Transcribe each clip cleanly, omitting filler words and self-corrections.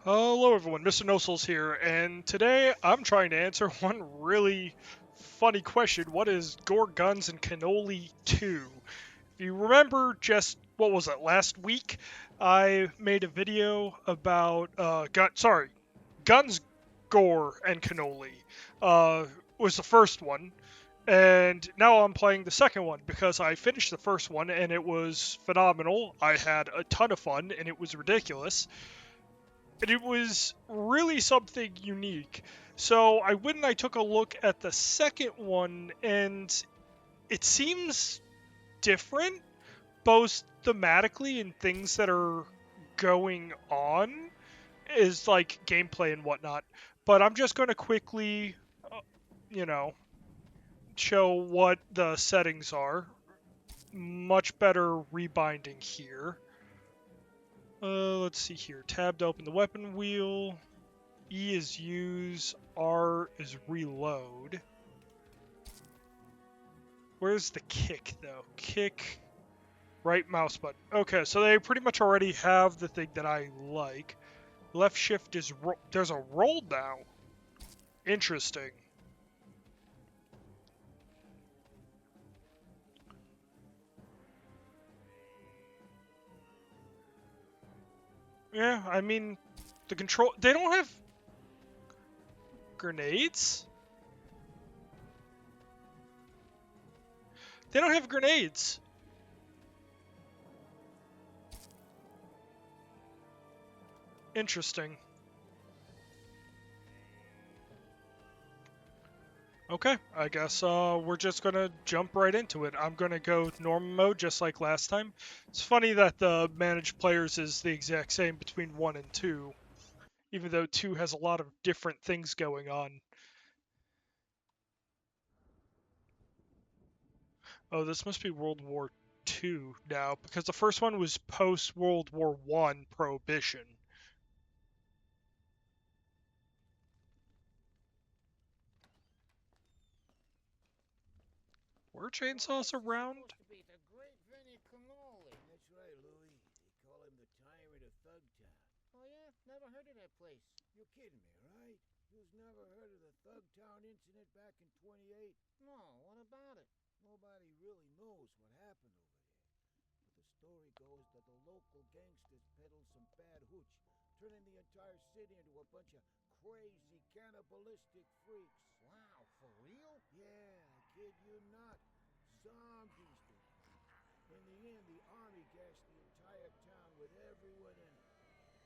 Hello everyone, Mr. Nosels here, and today I'm trying to answer one really funny question. What is Gore Guns and Cannoli 2? If you remember, just, what was it, last week, I made a video about, Guns, Gore, and Cannoli, uh, was the first one, and now I'm playing the second one because I finished the first one and it was phenomenal. I had a ton of fun and it was ridiculous and it was really something unique. So I went and I took a look at the second one, and it seems different, both thematically and things that are going on, is like gameplay and whatnot. But I'm just going to quickly, you know, show what the settings are. Much better rebinding here. Let's see here. Tab to open the weapon wheel. E is use, R is reload. Where's the kick, though? Kick, right mouse button. Okay, so they pretty much already have the thing that I like. Left shift is, there's a roll now. Interesting. Yeah, I mean, the control, they don't have grenades? They don't have grenades. Interesting. Okay, I guess we're just gonna jump right into it. I'm gonna go normal mode just like last time. It's funny that the managed players is the exact same between 1 and 2, even though 2 has a lot of different things going on. Oh, this must be World War II now, because the first one was post World War I Prohibition. Were chainsaws around? Supposed to be the great Vinny Cannoli. That's right, Louie. They call him the tyrant of Thugtown. Oh yeah, never heard of that place. You're kidding me, right? You've never heard of the Thugtown incident back in 28? No, what about it? Nobody really knows what happened over there. But the story goes that the local gangsters peddled some bad hooch, turning the entire city into a bunch of crazy cannibalistic freaks. Wow, for real? Yeah, I kid you not. Zombies they were. In the end, the army gassed the entire town with everyone in it.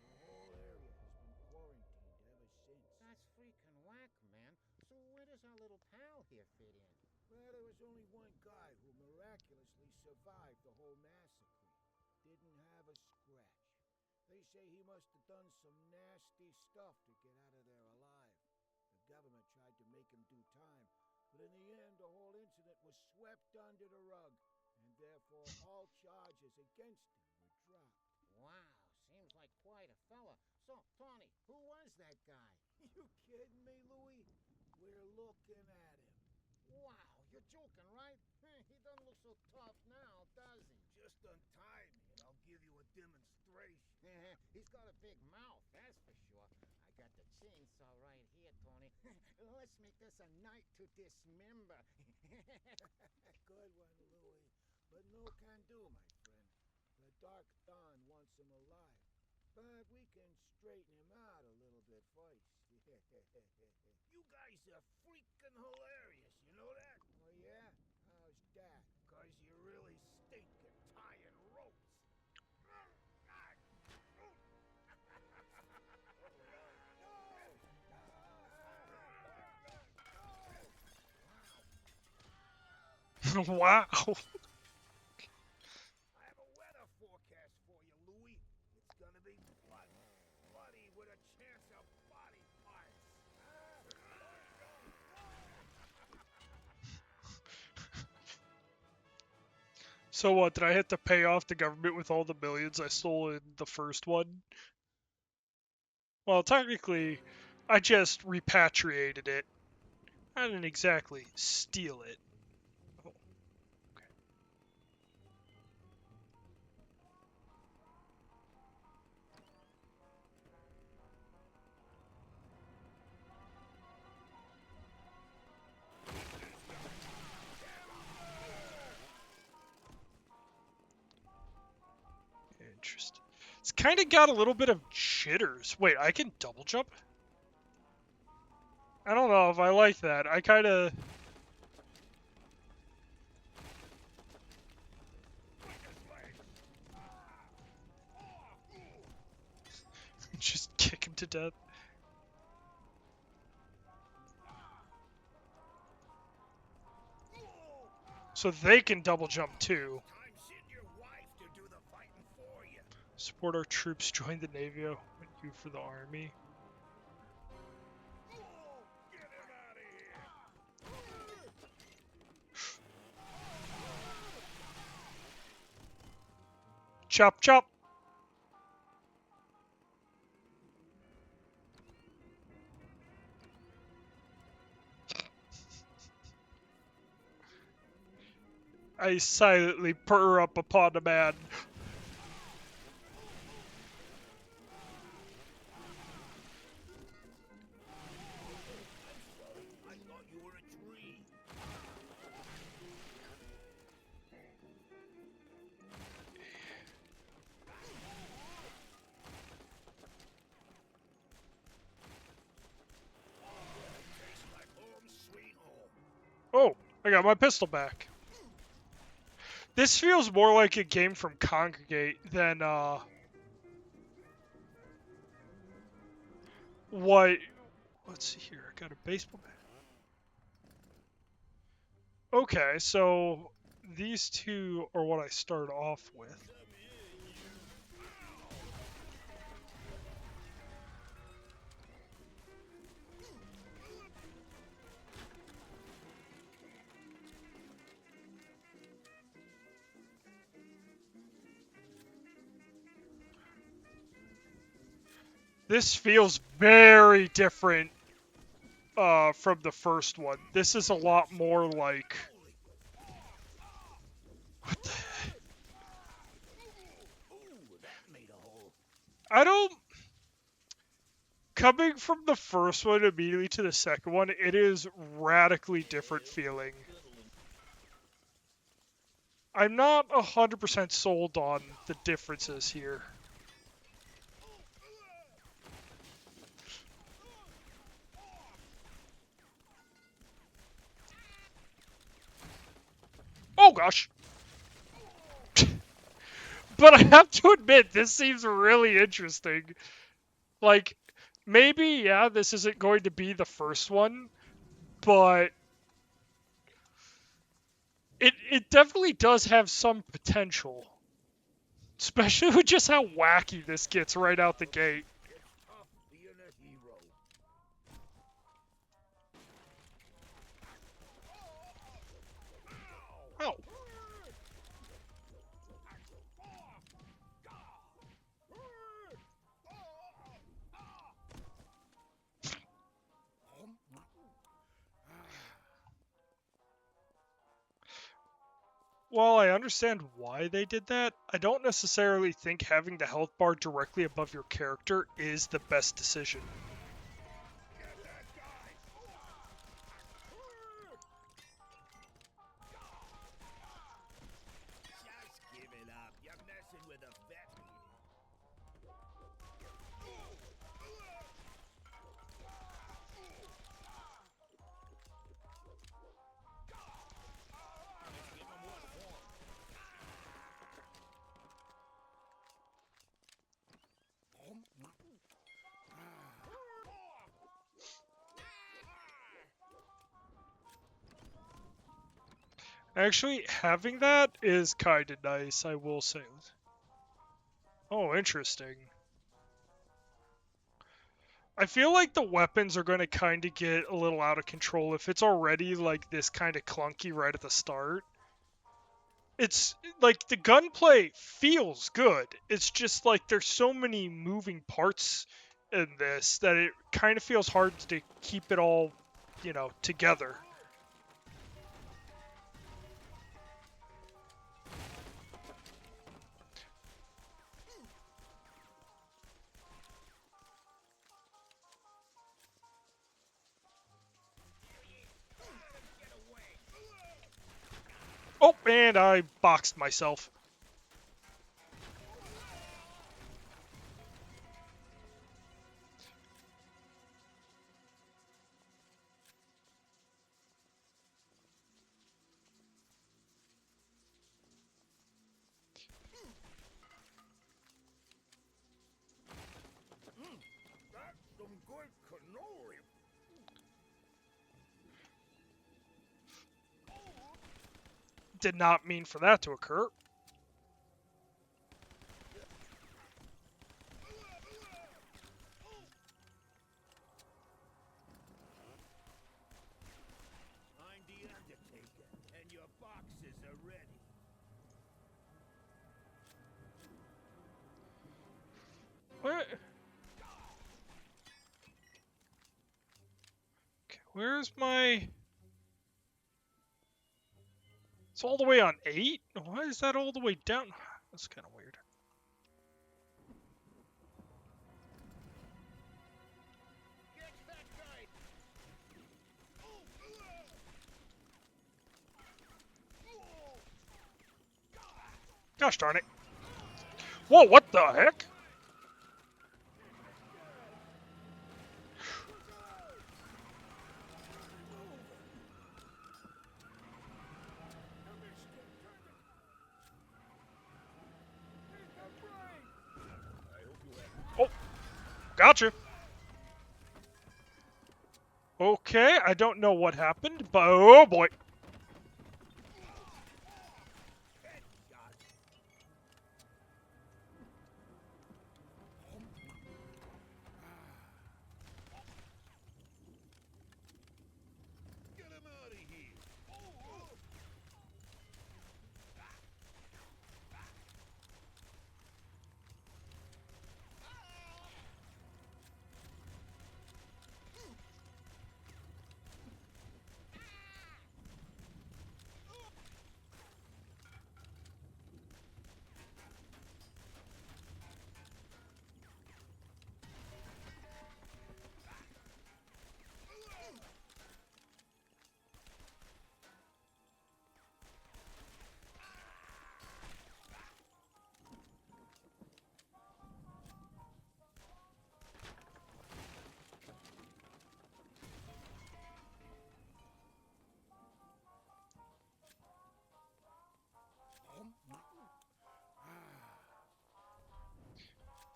The whole area has been quarantined ever since. That's freaking whack, man. So where does our little pal here fit in? Well, there was only one guy who miraculously survived the whole massacre. Didn't have a scratch. They say he must have done some nasty stuff to get out of there alive. The government tried to make him do time, but in the end, the whole incident was swept under the rug, and therefore all charges against him were dropped. Wow, seems like quite a fella. So, Tony, who was that guy? You kidding me, Louie? We're looking at him. Wow, you're joking, right? He doesn't look so tough now, does he? Just untie me and I'll give you a demonstration. He's got a big mouth, that's for sure. I got the chainsaw right here, Tony. Let's make this a night to dismember. Good one, Louie. But no can do, my friend. The Dark Dawn wants him alive. But we can straighten him out a little bit first. You guys are freaking hilarious, you know that? Oh, yeah? How's that? Because you really stink at tying ropes. Wow. I have a weather forecast for you, Louie. It's gonna be bloody, bloody with a chance of body parts. So what, did I have to pay off the government with all the millions I stole in the first one? Well, technically, I just repatriated it. I didn't exactly steal it. Oh, okay. Interesting. It's kind of got a little bit of jitters. Wait, I can double jump? I don't know if I like that. I kind of... just kick him to death. So they can double jump too. Support our troops, join the Navy, what you for the Army. Chop chop! I silently purr up upon the man. Oh, I got my pistol back. This feels more like a game from Congregate than, what... Let's see here, I got a baseball bat. Okay, so these two are what I start off with. This feels very different from the first one. This is a lot more like... What the... I don't... Coming from the first one immediately to the second one, it is radically different feeling. I'm not 100% sold on the differences here. Oh gosh! But I have to admit, this seems really interesting. Like, maybe, yeah, this isn't going to be the first one, but it definitely does have some potential. Especially with just how wacky this gets right out the gate. Oh. While I understand why they did that, I don't necessarily think having the health bar directly above your character is the best decision. Actually, having that is kind of nice, I will say. Oh, interesting. I feel like the weapons are going to kind of get a little out of control if it's already like this kind of clunky right at the start. It's like the gunplay feels good. It's just like there's so many moving parts in this that it kind of feels hard to keep it all, together. Oh, and I boxed myself. good cannoli. Did not mean for that to occur. I'm the Undertaker, and your boxes are ready. What? Okay, where's my... It's all the way on 8? Why is that all the way down? That's kind of weird. Get that guy! Gosh darn it. Whoa, what the heck? Oh, gotcha. Okay, I don't know what happened, but oh boy. Get him out of here!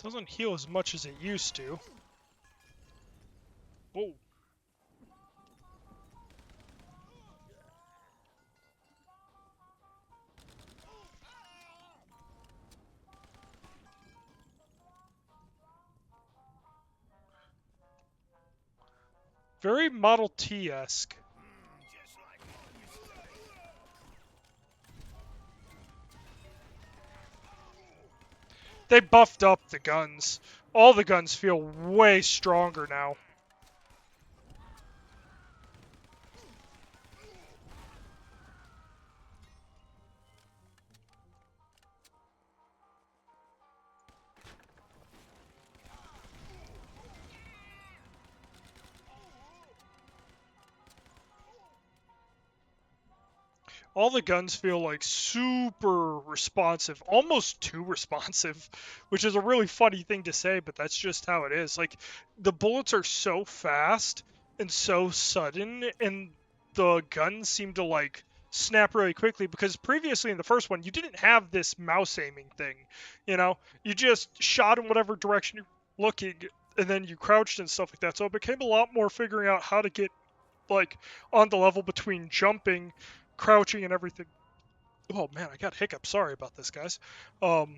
Doesn't heal as much as it used to. Whoa. Very Model T-esque. Just like what you say. They buffed up the guns. All the guns feel way stronger now. All the guns feel like super responsive, almost too responsive, which is a really funny thing to say, but that's just how it is. Like, the bullets are so fast and so sudden, and the guns seem to, like, snap really quickly, because previously in the first one, you didn't have this mouse aiming thing, you know? You just shot in whatever direction you're looking, and then you crouched and stuff like that, so it became a lot more figuring out how to get, like, on the level between jumping, crouching, and everything. Oh man, I got hiccups. Sorry about this, guys. Um,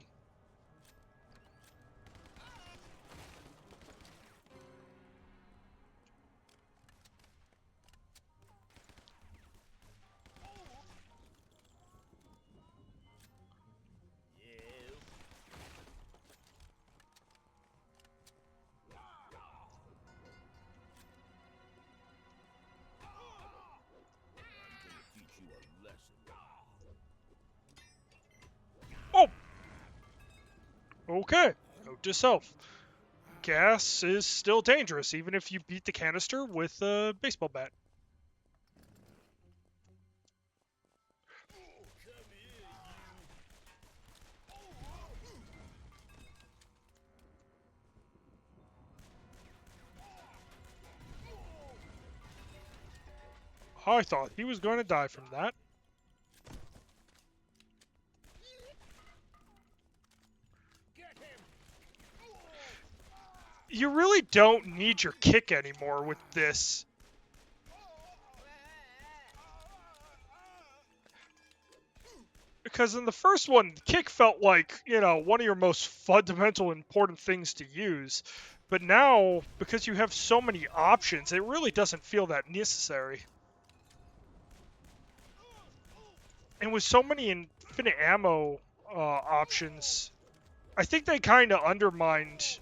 Teach you a lesson. oh, okay. Note to self. Gas is still dangerous, even if you beat the canister with a baseball bat. I thought he was going to die from that. you really don't need your kick anymore with this. Because in the first one, kick felt like, you know, one of your most fundamental important things to use. But now, because you have so many options, it really doesn't feel that necessary. And with so many infinite ammo options, I think they kind of undermined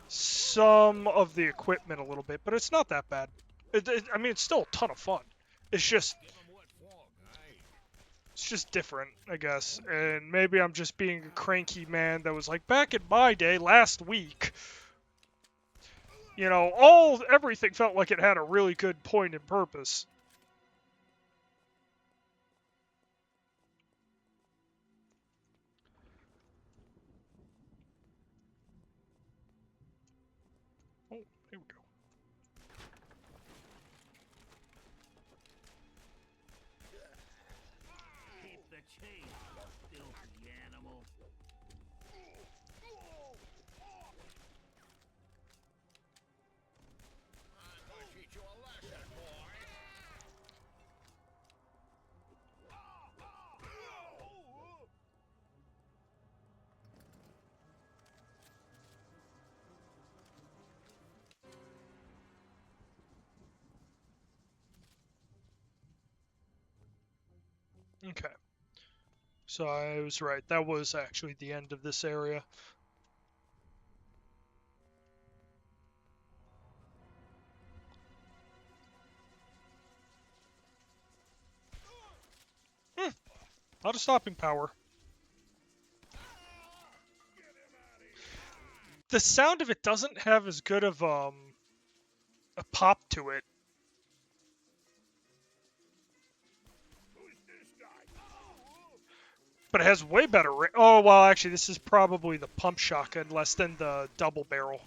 some of the equipment a little bit, but it's not that bad. I mean, it's still a ton of fun. It's just different, I guess. And maybe I'm just being a cranky man that was like, back in my day, last week, you know, everything felt like it had a really good point and purpose. Oh, here we go. Keep the change, you filthy animal. I'm gonna teach you a lesson, boy. Okay. So I was right. That was actually the end of this area. A lot of stopping power. The sound of it doesn't have as good of a pop to it. But it has way better oh, well, actually, this is probably the pump shotgun less than the double barrel.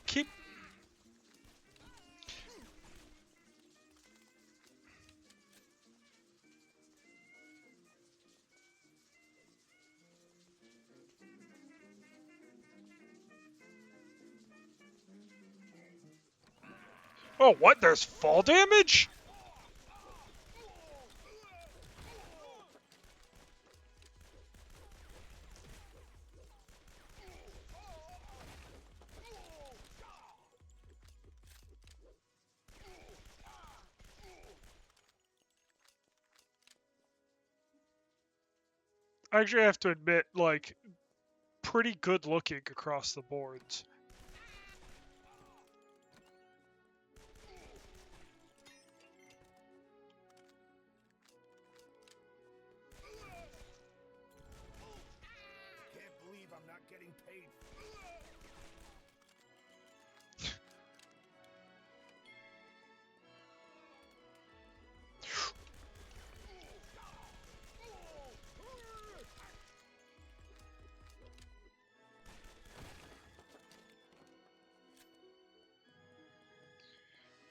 Keep... Oh, what? There's fall damage? I actually have to admit, like, pretty good looking across the boards. Can't believe I'm not getting paid.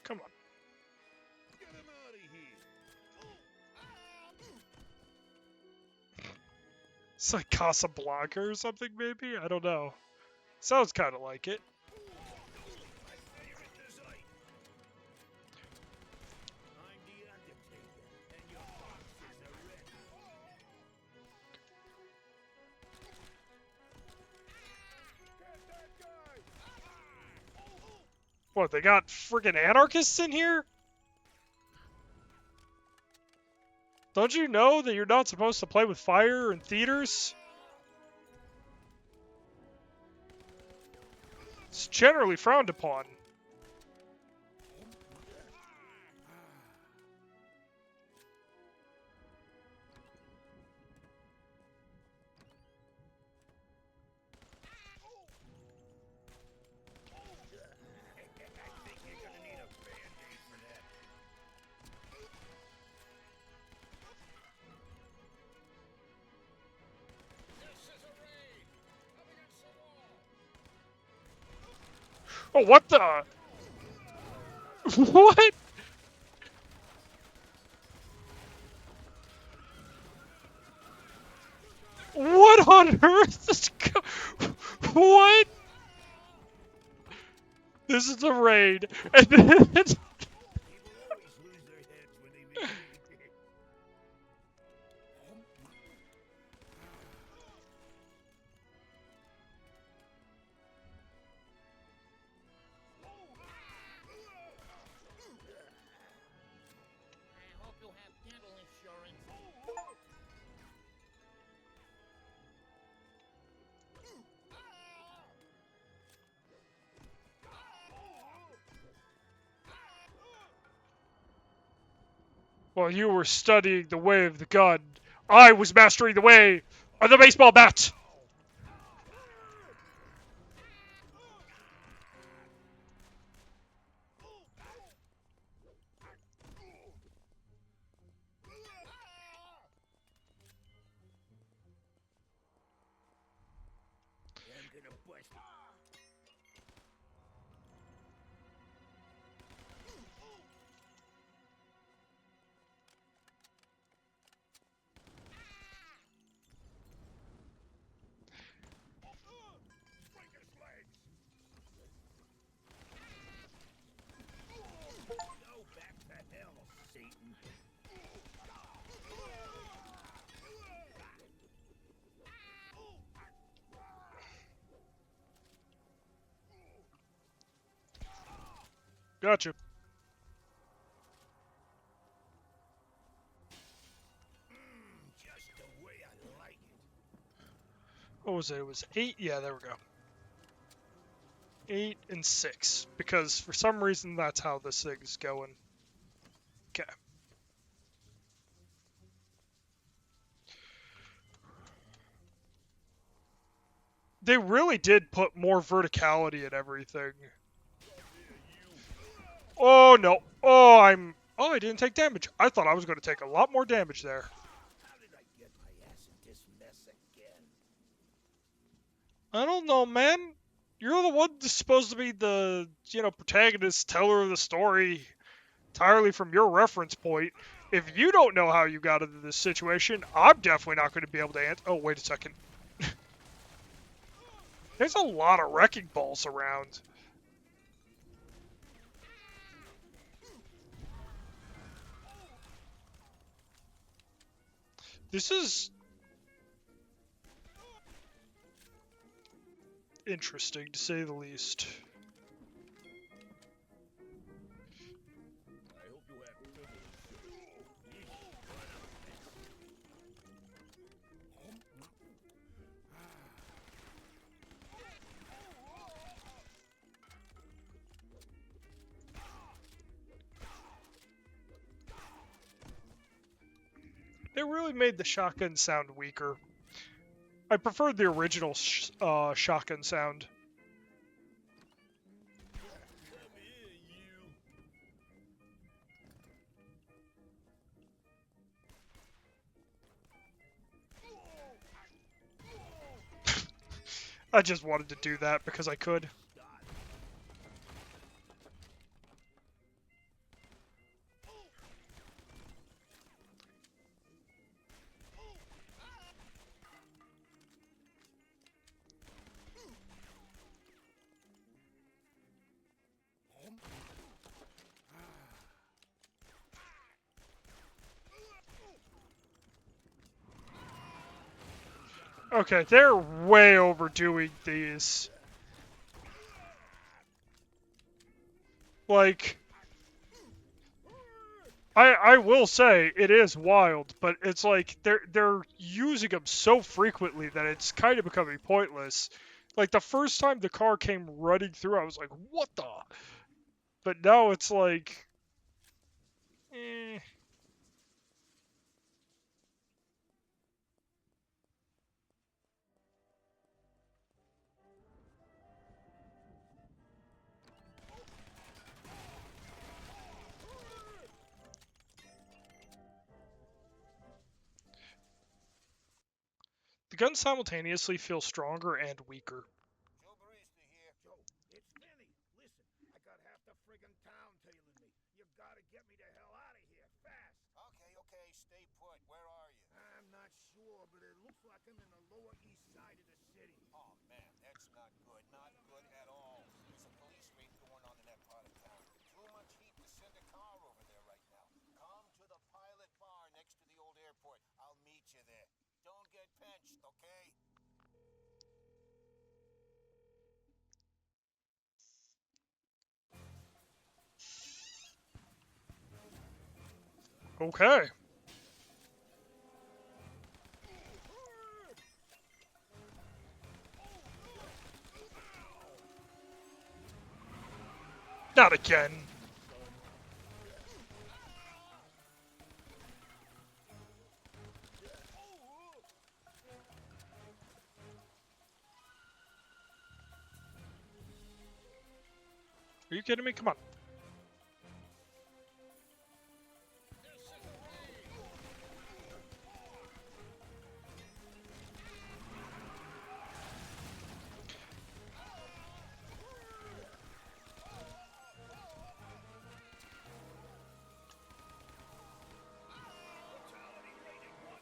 Come on. Get him out of here. It's like Casablanca or something, maybe? I don't know. Sounds kind of like it. I'm the Undertaker, and your boxes are ready. Get that guy! What, they got friggin' anarchists in here? Don't you know that you're not supposed to play with fire in theaters? It's generally frowned upon. Oh, what the? What? What on earth is What? This is a raid. And then People always lose their heads when they meet me. I hope you have dental insurance. while you were studying the way of the gun, I was mastering the way of the baseball bat. I'm gonna bust. Break his legs. Go back to hell, Satan. Gotcha. Just the way I like it. What was it? It was 8? Yeah, there we go. 8 and 6. Because for some reason that's how this thing's going. Okay. They really did put more verticality in everything. Oh no. Oh, I didn't take damage. I thought I was going to take a lot more damage there. How did I get my ass in this mess again? I don't know, man. You're the one that's supposed to be the, protagonist, teller of the story, entirely from your reference point. If you don't know how you got into this situation, I'm definitely not going to be able to answer. Oh, wait a second. There's a lot of wrecking balls around. This is interesting, to say the least. I hope you have dental insurance. They really made the shotgun sound weaker. I preferred the original shotgun sound. Come here, you. I just wanted to do that because I could. Okay, they're way overdoing these. Like, I will say it is wild, but it's like they're using them so frequently that it's kind of becoming pointless. Like the first time the car came running through, I was like, "What the?" But now it's like, eh. The guns simultaneously feel stronger and weaker. Joe Barista here. Joe, it's Lenny. friggin' town tailing me. You gotta get me the hell out of here, fast. Okay, stay put. Where are you? I'm not sure, but it looks like I'm in the lower east side of the city. Oh, man, that's not good. Not good at all. There's a police raid going on in that part of town. Too much heat to send a car over there right now. Come to the Pilot Bar next to the old airport. I'll meet you there. Don't get pinched, okay? Okay. Not again. Are you kidding me? Come on. Brutality rated 100%.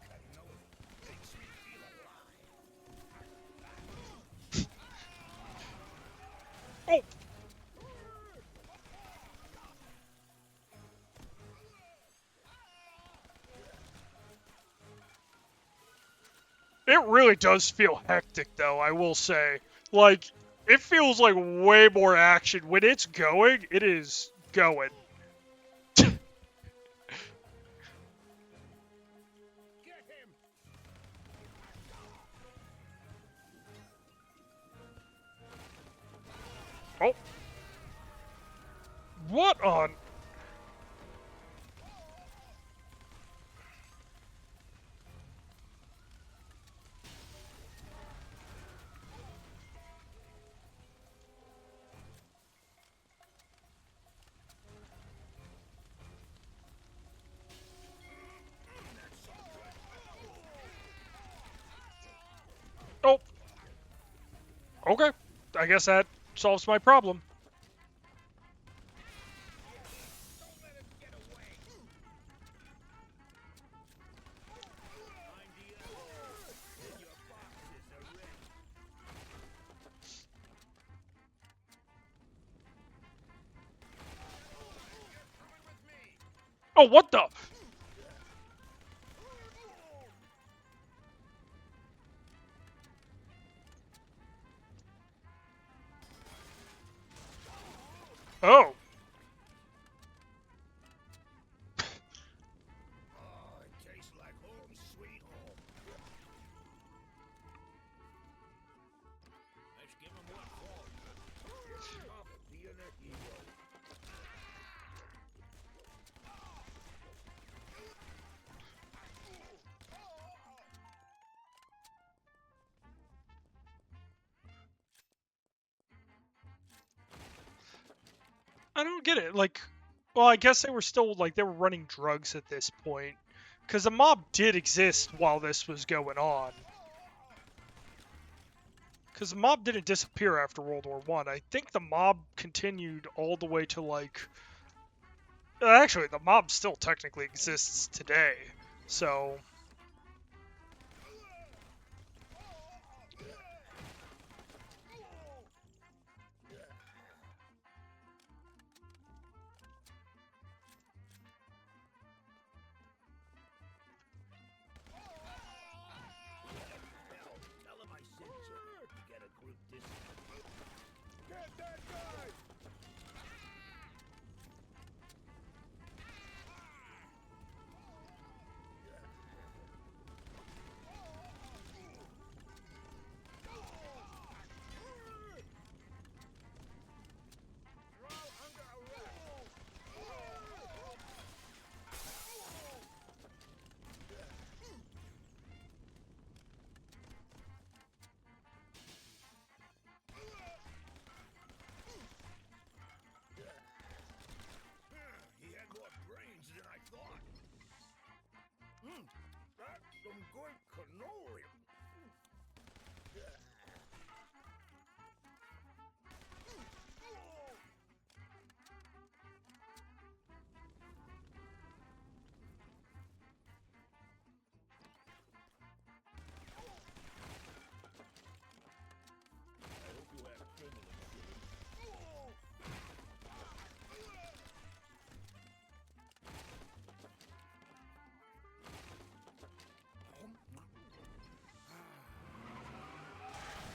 Cannoli makes me feel alive. Oh! It really does feel hectic, though, I will say. Like, it feels like way more action. When it's going, it is going. Get him. Oh. What on? Oh. Okay. I guess that solves my problem. Don't let him get away. Find the others, and your boxes are ready. You're coming with me. Oh, what the? Oh. Oh, it tastes like home sweet home. Let's give him what for. It's tough being a hero. I don't get it. Like, well, I guess they were still, like, they were running drugs at this point. Because the mob did exist while this was going on. Because the mob didn't disappear after World War One. I think the mob continued all the way to, like... Actually, the mob still technically exists today. So... Hell, tell him I sent you. You get a group discount. Get that guy!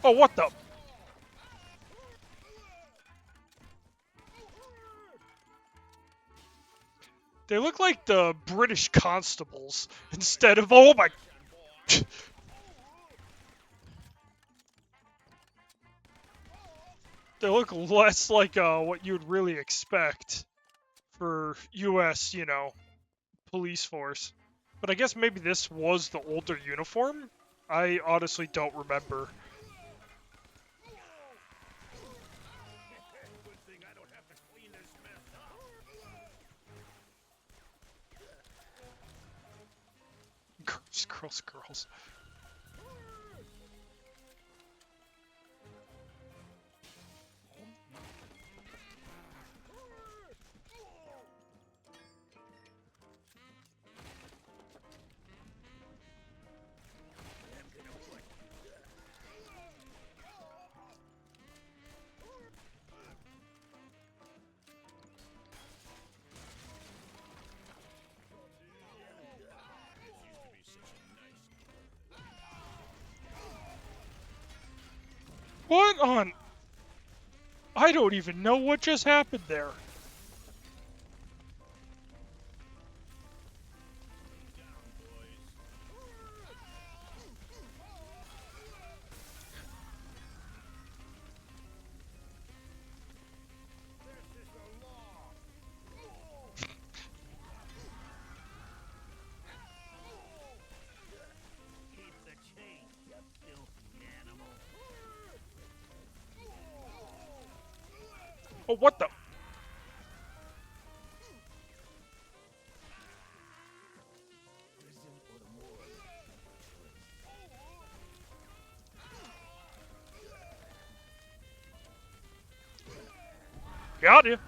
Oh, what the? They look like the British constables instead of, oh my. They look less like what you'd really expect for U.S., police force. But I guess maybe this was the older uniform? I honestly don't remember. Good thing I don't have to clean this mess up. Girls, girls, girls. What on? I don't even know what just happened there. Keep the change, you filthy animal. Oh, what the? Prison or the morgue? Got you.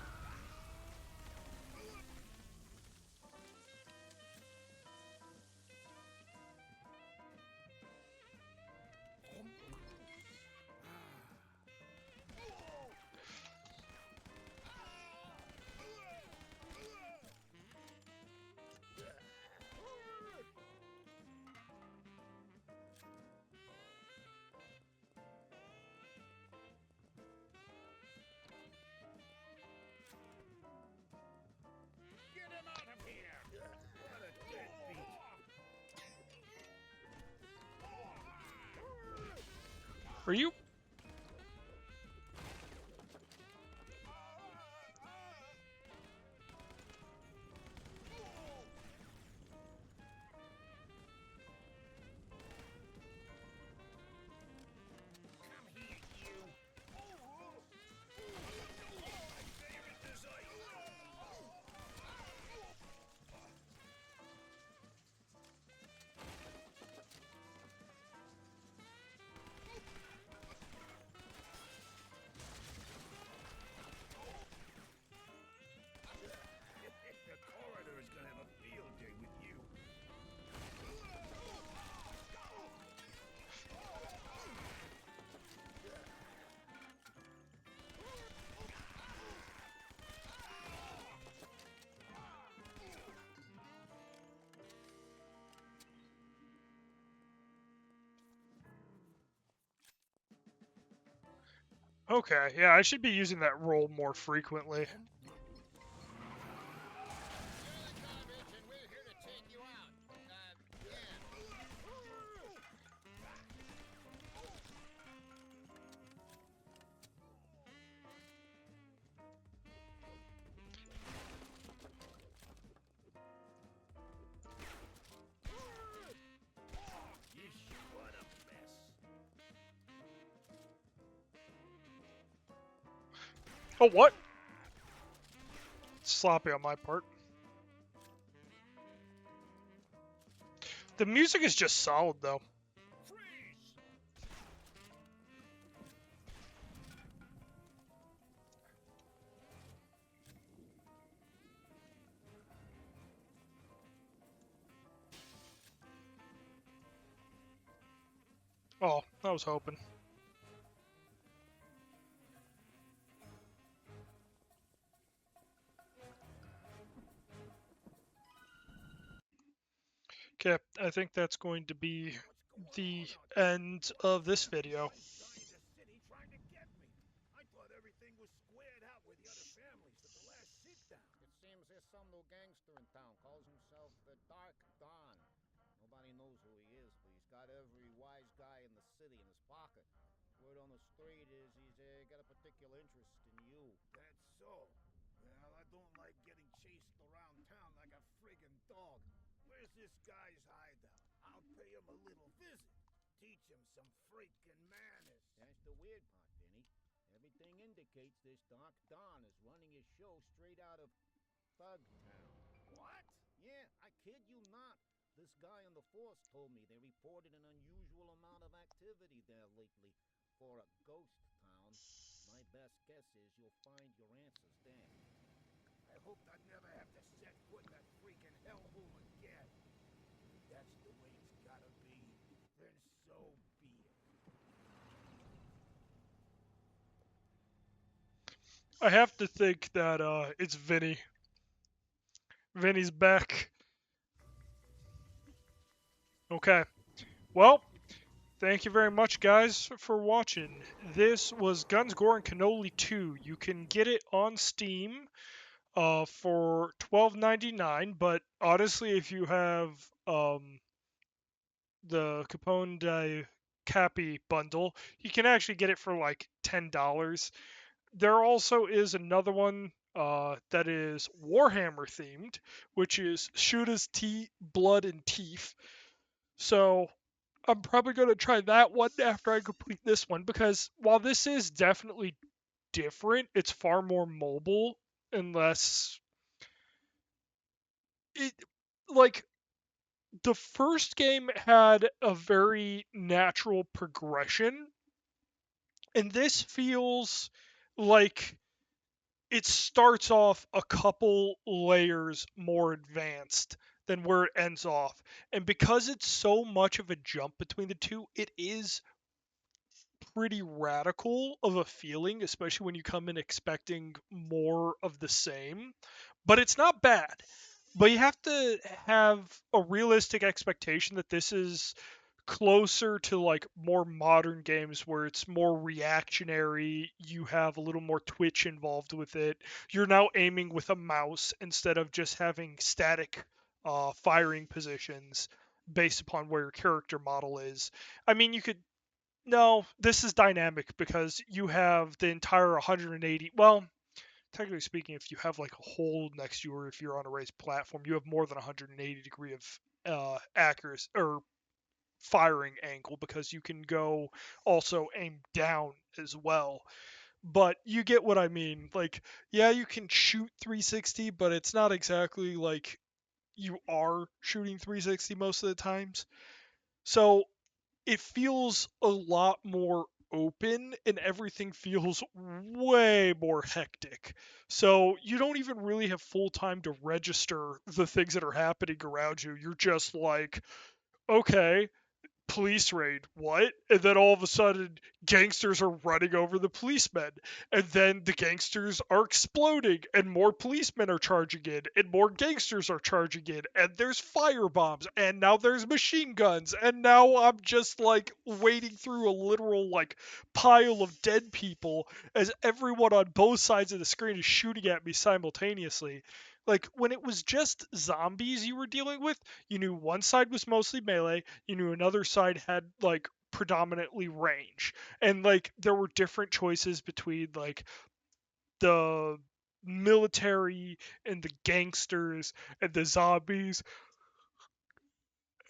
Get him out of here! What a deadbeat! Are you? Come here, you! My favorite dessert! The coroner is gonna have a field day with you. Okay, yeah, I should be using that roll more frequently. Yeesh, what a mess. Oh, what? Sloppy on my part. The music is just solid, though. Freeze! Oh, I was hoping. Okay, I think that's going to be the end of this video. some little gangster in town. Calls himself the Dark Don. Nobody knows who he is, but he's got every wise guy in the city in his pocket. Word on the street is he's got a particular interest in you. That's so. Well, I don't like getting chased around town like a friggin' dog. Where's this guy's hideout? I'll pay him a little visit. Teach him some freaking manners. That's the weird part, Vinny. Everything indicates this Dark Don is running his show straight out of Thug Town. What? Yeah, I kid you not. This guy on the force told me they reported an unusual amount of activity there lately. For a ghost town, my best guess is you'll find your answers there. I hope I never have to set foot in that freaking hellhole again. If that's the way it's gotta be, then so be it. I have to think that it's Vinny. Vinny's back. Okay. Well, thank you very much, guys, for watching. This was Guns, Gore, and Cannoli 2. You can get it on Steam for $12.99, but honestly, if you have the Capone de Capi bundle, you can actually get it for like $10. There also is another one that is Warhammer themed, which is Shoot Us Teeth, Blood, and Teeth. So I'm probably going to try that one after I complete this one because while this is definitely different, it's far more mobile and less. It, like, the first game had a very natural progression, and this feels like it starts off a couple layers more advanced than where it ends off. And because it's so much of a jump between the two, it is pretty radical of a feeling, especially when you come in expecting more of the same. But it's not bad. But you have to have a realistic expectation that this is closer to like more modern games where it's more reactionary, you have a little more twitch involved with it. You're now aiming with a mouse instead of just having static firing positions based upon where your character model is. I mean, you could no, this is dynamic because you have the entire 180. Well, technically speaking, if you have like a hole next to you or if you're on a raised platform, you have more than 180 degree of accuracy or firing angle because you can go also aim down as well. But you get what I mean. Like, yeah, you can shoot 360, but it's not exactly like you are shooting 360 most of the times. So it feels a lot more open and everything feels way more hectic. So you don't even really have full time to register the things that are happening around you. You're just like, okay, police raid. What? And then all of a sudden, gangsters are running over the policemen. And then the gangsters are exploding, and more policemen are charging in, and more gangsters are charging in, and there's fire bombs, and now there's machine guns, and now I'm just like wading through a literal like pile of dead people as everyone on both sides of the screen is shooting at me simultaneously. Like when it was just zombies you were dealing with, you knew one side was mostly melee, you knew another side had like predominantly range. And like there were different choices between like the military and the gangsters and the zombies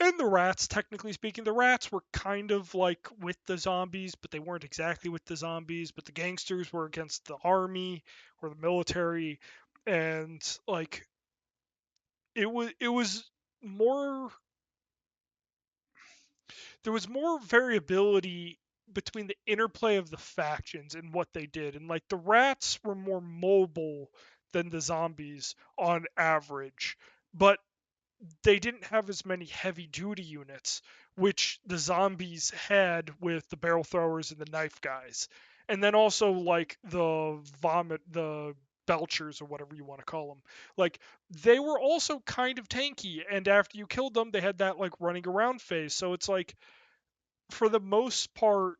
and the rats. Technically speaking, the rats were kind of like with the zombies, but they weren't exactly with the zombies. But the gangsters were against the army or the military, and like it was more there was more variability between the interplay of the factions and what they did. And like the rats were more mobile than the zombies on average, but they didn't have as many heavy duty units, which the zombies had with the barrel throwers and the knife guys. And then also like the belchers or whatever you want to call them. Like they were also kind of tanky, and after you killed them, they had that like running around phase. So it's like for the most part,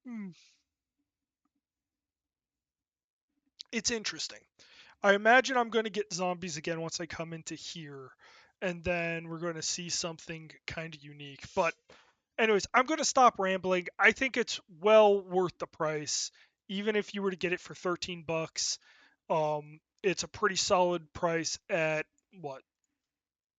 hmm, it's interesting. I imagine I'm going to get zombies again once I come into here, and then we're going to see something kind of unique. But anyways, I'm going to stop rambling. I think it's well worth the price, even if you were to get it for 13 bucks. It's a pretty solid price at what,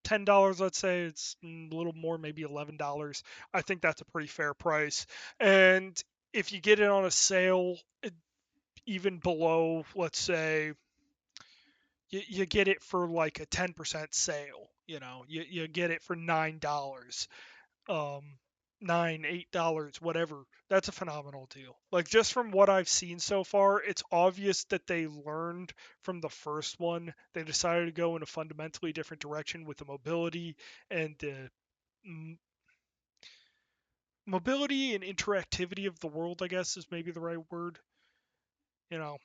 $10, let's say. It's a little more, maybe $11. I think that's a pretty fair price. And if you get it on a sale, even below, let's say, you get it for like a 10% sale. You get it for $9, um, $8, whatever. That's a phenomenal deal. Like, just from what I've seen so far, it's obvious that they learned from the first one. They decided to go in a fundamentally different direction with the mobility and the m- mobility and interactivity of the world, I guess is maybe the right word. You know,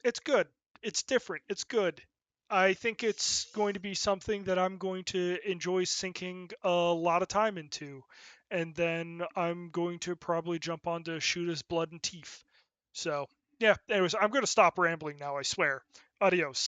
it's good. It's different. It's good. I think it's going to be something that I'm going to enjoy sinking a lot of time into. And then I'm going to probably jump on to Shoot His Blood and Teeth. So, yeah, anyways, I'm going to stop rambling now, I swear. Adios.